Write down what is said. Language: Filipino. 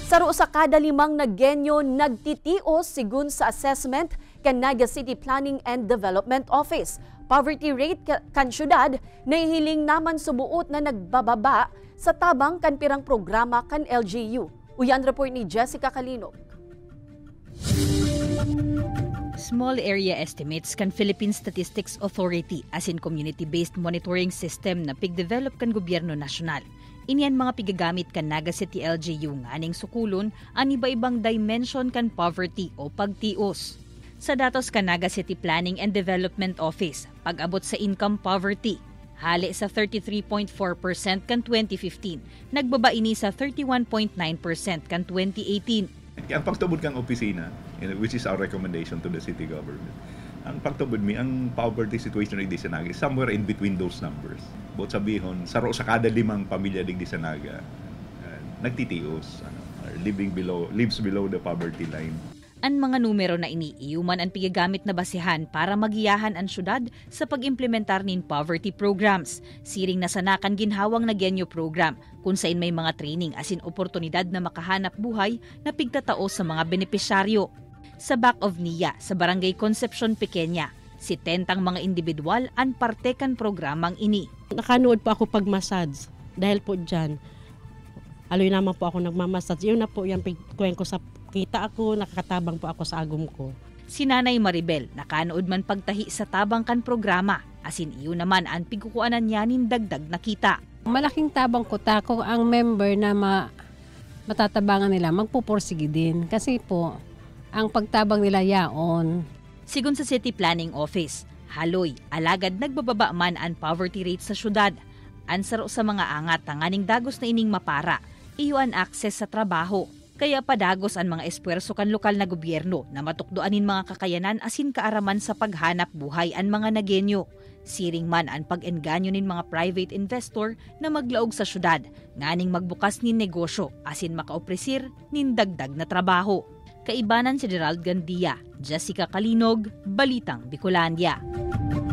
Saro sa kada 5 na genyo nagtitios sigun sa assessment kan Naga City Planning and Development Office. Poverty rate kan syudad nahihiling naman subuot na nagbababa sa tabang kan pirang programa kan LGU. Uyan report ni Jessica Kalinog. Small area estimates kan Philippine Statistics Authority as in community-based monitoring system na pigdevelop kan gobyerno nasyonal. Iniyan mga pigagamit kan Naga City LGU nga aning sukulon ang iba-ibang dimension kan poverty o pagtios. Sa datos kan Naga City Planning and Development Office, pag-abot sa income poverty, hali sa 33.4% kan 2015, nagbaba ini sa 31.9% kan 2018. Ang pagtubod kang opisina, which is our recommendation to the city government, ang pagtubod ang poverty situation ng Disanaga is somewhere in between those numbers. Both sabihon, sa kada 5 pamilya ng Disanaga, nagtitios, lives below the poverty line. Ang mga numero na iniiuman ang pigagamit na basihan para magiyahan ang syudad sa pag-implementar nin poverty programs. Siring na sanakan ginhawang na genyo program kung saan may mga training asin oportunidad na makahanap buhay na pigtatao sa mga benepisyaryo. Sa back of NIA sa Barangay Concepcion Pequeña, 70 mga individual ang parte kan programang ini. Nakanood po ako pag-massage dahil po dyan. Aloy naman po ako nagmamassage. Yun na po yung pagkuhen ko sa kita ako, nakakatabang po ako sa agum ko. Si Nanay Maribel, nakanood man pagtahi sa tabang kan programa. Asin iyo naman ang pigkukuanan niya nin dagdag na kita. Malaking tabang ko tako ang member na matatabangan nila, magpupursige din. Kasi po, ang pagtabang nila yaon. Sigun sa City Planning Office, haloy, alagad nagbababa man ang poverty rate sa syudad. Ansaro sa mga angat ang aning dagos na ining mapara, iyo ang access sa trabaho. Kaya padagos ang mga espuwerso kan lokal na gobyerno na matukdoanin mga kakayanan asin kaaraman sa paghanap buhay ang mga nagenyo. Siring man ang pag-engganyo nin mga private investor na maglaog sa syudad, nganing magbukas nin negosyo asin makaopresir nin dagdag na trabaho. Kaibanan si Gerald Gandia, Jessica Kalinog, Balitang Bicolandia.